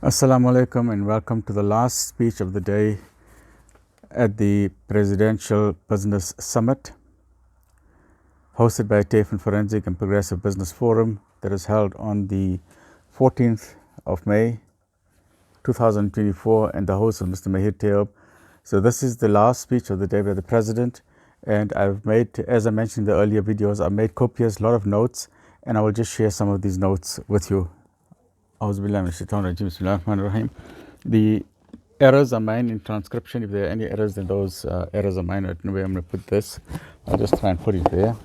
Assalamu alaikum and welcome to the last speech of the day at the Presidential Business Summit hosted by Tayfin Forensics and Progressive Business Forum that is held on the 14th of May 2024, and the host is Mr Mahier Tayob. So this is the last speech of the day by the President, and I've made, as I mentioned in the earlier videos, I've made copious, lot of notes, and I will just share some of these notes with you. The errors are mine in transcription. If there are any errors, then those errors are mine. I don't know where I'm going to put this. I'll just try and put it there.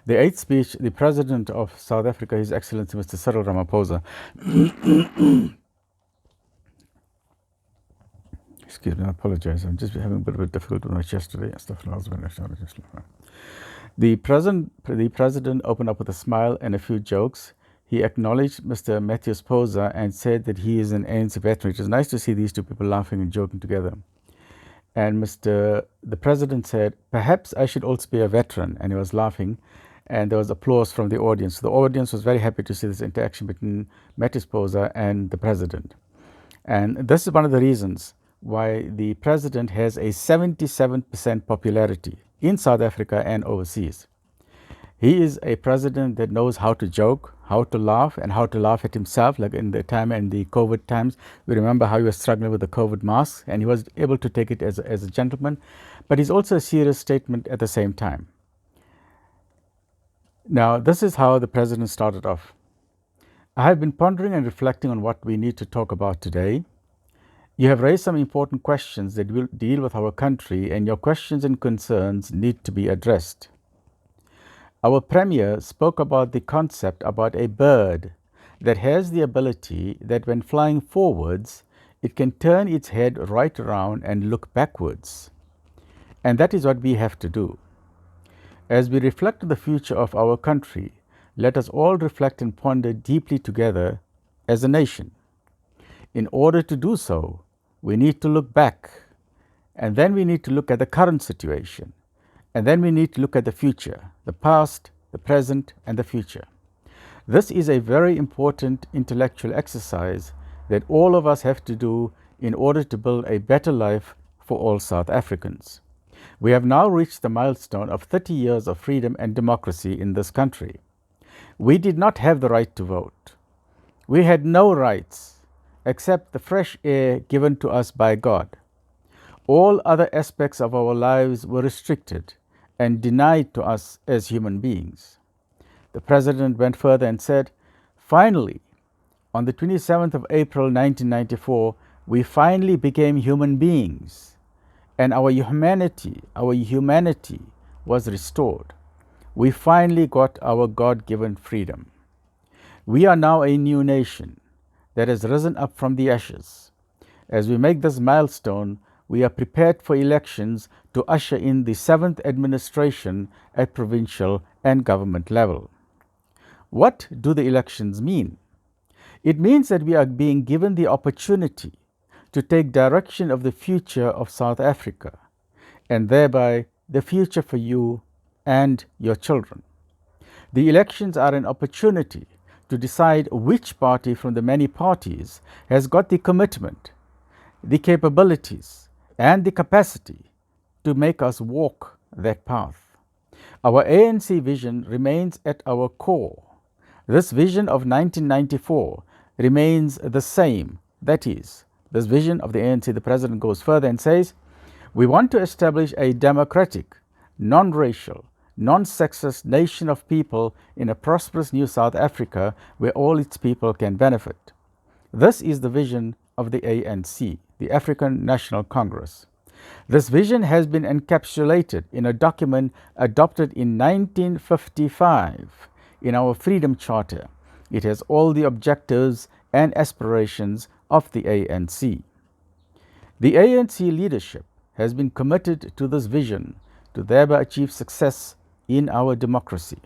The eighth speech, the President of South Africa, His Excellency Mr Cyril Ramaphosa. Excuse me, I apologize. I'm just having a bit of a difficulty with my chest today. The president opened up with a smile and a few jokes. He acknowledged Mr. Mahier and said that he is an ANC veteran. It is nice to see these two people laughing and joking together. And the president said, perhaps I should also be a veteran. And he was laughing, and there was applause from the audience. The audience was very happy to see this interaction between Mahier and the president. And this is one of the reasons why the president has a 77% popularity in South Africa and overseas. He is a president that knows how to joke, how to laugh, and how to laugh at himself, like in the time and the COVID times. We remember how he was struggling with the COVID masks, and he was able to take it as a gentleman, but it's also a serious statement at the same time. Now, this is how the president started off. I have been pondering and reflecting on what we need to talk about today. You have raised some important questions that will deal with our country, and your questions and concerns need to be addressed. Our Premier spoke about the concept about a bird that has the ability that when flying forwards, it can turn its head right around and look backwards. And that is what we have to do. As we reflect on the future of our country, let us all reflect and ponder deeply together as a nation. In order to do so, we need to look back, and then we need to look at the current situation, and then we need to look at the future, the past, the present, and the future. This is a very important intellectual exercise that all of us have to do in order to build a better life for all South Africans. We have now reached the milestone of 30 years of freedom and democracy in this country. We did not have the right to vote. We had no rights except the fresh air given to us by God. All other aspects of our lives were restricted and denied to us as human beings. The president went further and said, finally, on the 27th of April 1994, we finally became human beings, and our humanity was restored. We finally got our God-given freedom. We are now a new nation that has risen up from the ashes. As we make this milestone, we are prepared for elections to usher in the 7th administration at provincial and government level. What do the elections mean? It means that we are being given the opportunity to take direction of the future of South Africa, and thereby the future for you and your children. The elections are an opportunity to decide which party from the many parties has got the commitment, the capabilities, and the capacity to make us walk that path. Our ANC vision remains at our core. This vision of 1994 remains the same. That is, this vision of the ANC, the president goes further and says, we want to establish a democratic, non-racial, non-sexist nation of people in a prosperous new South Africa where all its people can benefit. This is the vision of the ANC, the African National Congress. This vision has been encapsulated in a document adopted in 1955 in our Freedom Charter. It has all the objectives and aspirations of the ANC. The ANC leadership has been committed to this vision to thereby achieve success in our democracy.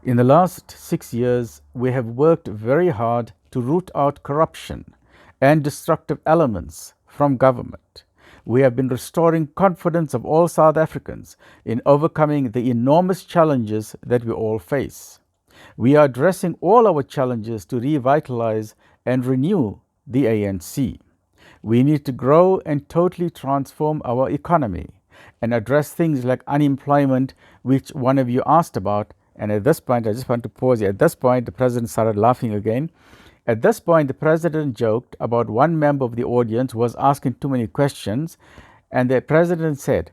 In the last 6 years, we have worked very hard to root out corruption and destructive elements from government We have been restoring confidence of all South Africans in overcoming the enormous challenges that we all face. We are addressing all our challenges to revitalize and renew the ANC. We need to grow and totally transform our economy and address things like unemployment, which one of you asked about. And at this point, I just want to pause here. At this point, the president started laughing again. At this point, the president joked about one member of the audience who was asking too many questions. And the president said,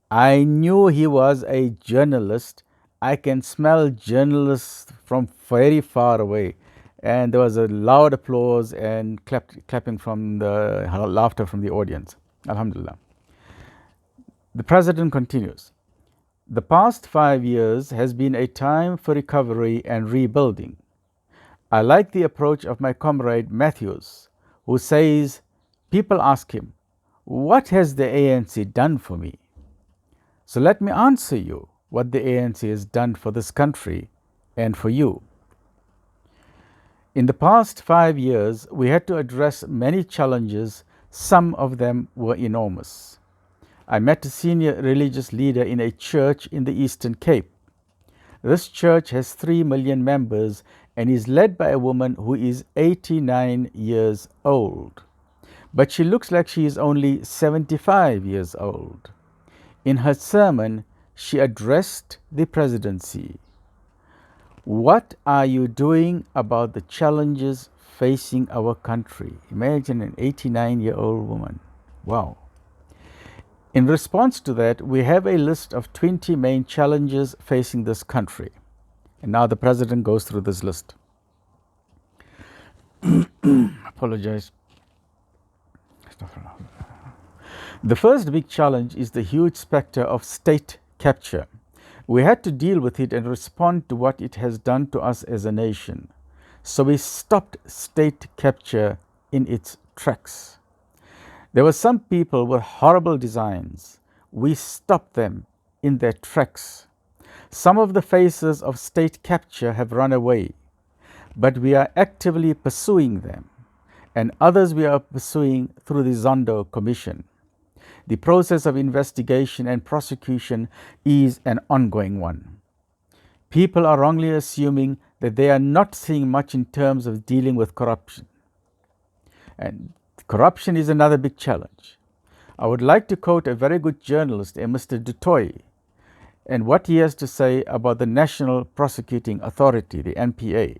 I knew he was a journalist. I can smell journalists from very far away. And there was a loud applause and clapping from the laughter from the audience. Alhamdulillah. The president continues. The past 5 years has been a time for recovery and rebuilding. I like the approach of my comrade Matthews, who says, people ask him, what has the ANC done for me? So let me answer you what the ANC has done for this country and for you. In the past 5 years, we had to address many challenges. Some of them were enormous. I met a senior religious leader in a church in the Eastern Cape. This church has 3 million members and is led by a woman who is 89 years old. But she looks like she is only 75 years old. In her sermon, she addressed the presidency. What are you doing about the challenges facing our country? Imagine an 89-year-old woman. Wow. In response to that, we have a list of 20 main challenges facing this country. And now the president goes through this list. Apologize. The first big challenge is the huge specter of state capture. We had to deal with it and respond to what it has done to us as a nation. So we stopped state capture in its tracks. There were some people with horrible designs. We stopped them in their tracks. Some of the faces of state capture have run away, but we are actively pursuing them, and others we are pursuing through the Zondo Commission. The process of investigation and prosecution is an ongoing one. People are wrongly assuming that they are not seeing much in terms of dealing with corruption. And corruption is another big challenge. I would like to quote a very good journalist, Mr. Du Toit, and what he has to say about the National Prosecuting Authority, the NPA.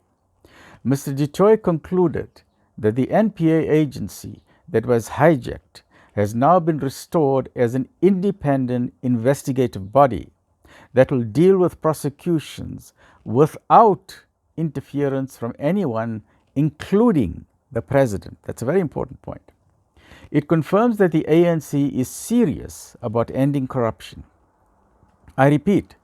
Mr. Du Toit concluded that the NPA agency that was hijacked has now been restored as an independent investigative body that will deal with prosecutions without interference from anyone, including the president. That's a very important point. It confirms that the ANC is serious about ending corruption. I repeat,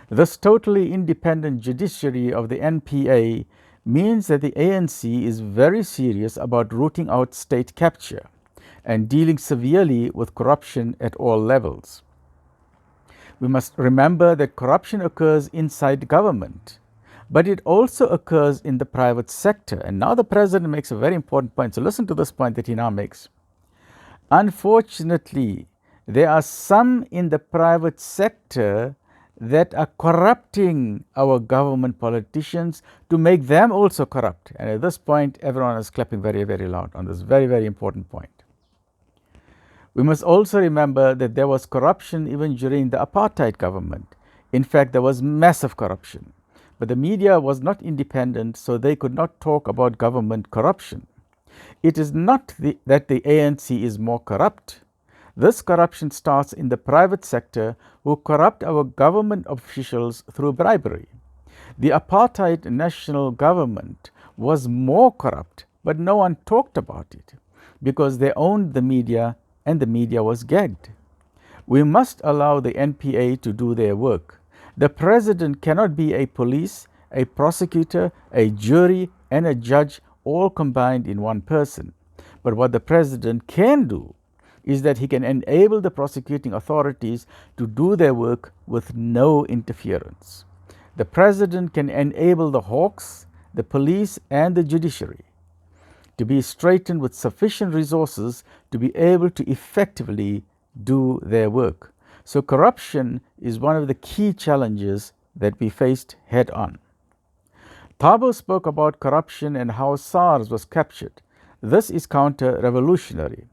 this totally independent judiciary of the NPA means that the ANC is very serious about rooting out state capture and dealing severely with corruption at all levels. We must remember that corruption occurs inside government, but it also occurs in the private sector. And now the president makes a very important point. So listen to this point that he now makes. Unfortunately, there are some in the private sector that are corrupting our government politicians to make them also corrupt. And at this point, everyone is clapping very, very loud on this very, very important point. We must also remember that there was corruption even during the apartheid government. In fact, there was massive corruption. But the media was not independent, so they could not talk about government corruption. It is not that the ANC is more corrupt. This corruption starts in the private sector, who corrupt our government officials through bribery. The apartheid national government was more corrupt, but no one talked about it because they owned the media and the media was gagged. We must allow the NPA to do their work. The president cannot be a police, a prosecutor, a jury, and a judge all combined in one person. But what the president can do is that he can enable the prosecuting authorities to do their work with no interference. The president can enable the hawks, the police, and the judiciary. to be straightened with sufficient resources to be able to effectively do their work. So corruption is one of the key challenges that we faced head on. Thabo spoke about corruption and how SARS was captured. This is counter-revolutionary.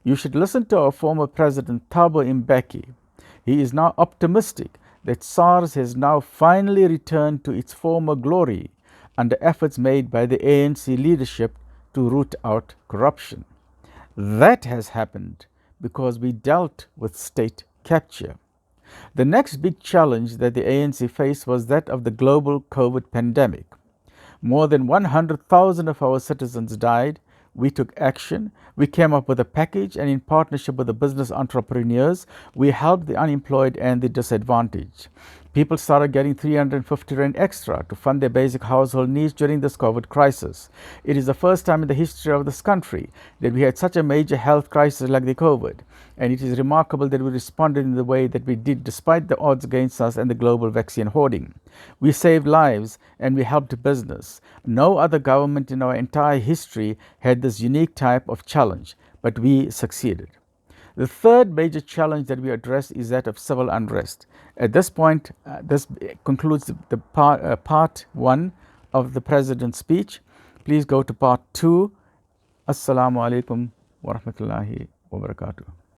You should listen to our former president Thabo Mbeki. He is now optimistic that SARS has now finally returned to its former glory under efforts made by the ANC leadership to root out corruption. That has happened because we dealt with state capture. The next big challenge that the ANC faced was that of the global COVID pandemic. More than 100,000 of our citizens died. We took action. We came up with a package, and in partnership with the business entrepreneurs, we helped the unemployed and the disadvantaged. People started getting 350 Rand extra to fund their basic household needs during this COVID crisis. It is the first time in the history of this country that we had such a major health crisis like the COVID. And it is remarkable that we responded in the way that we did despite the odds against us and the global vaccine hoarding. We saved lives and we helped business. No other government in our entire history had this unique type of challenge, but we succeeded. The third major challenge that we addressed is that of civil unrest. At this point, this concludes the part one of the President's speech. Please go to part two. Assalamu alaikum wa rahmatullahi wa barakatuh.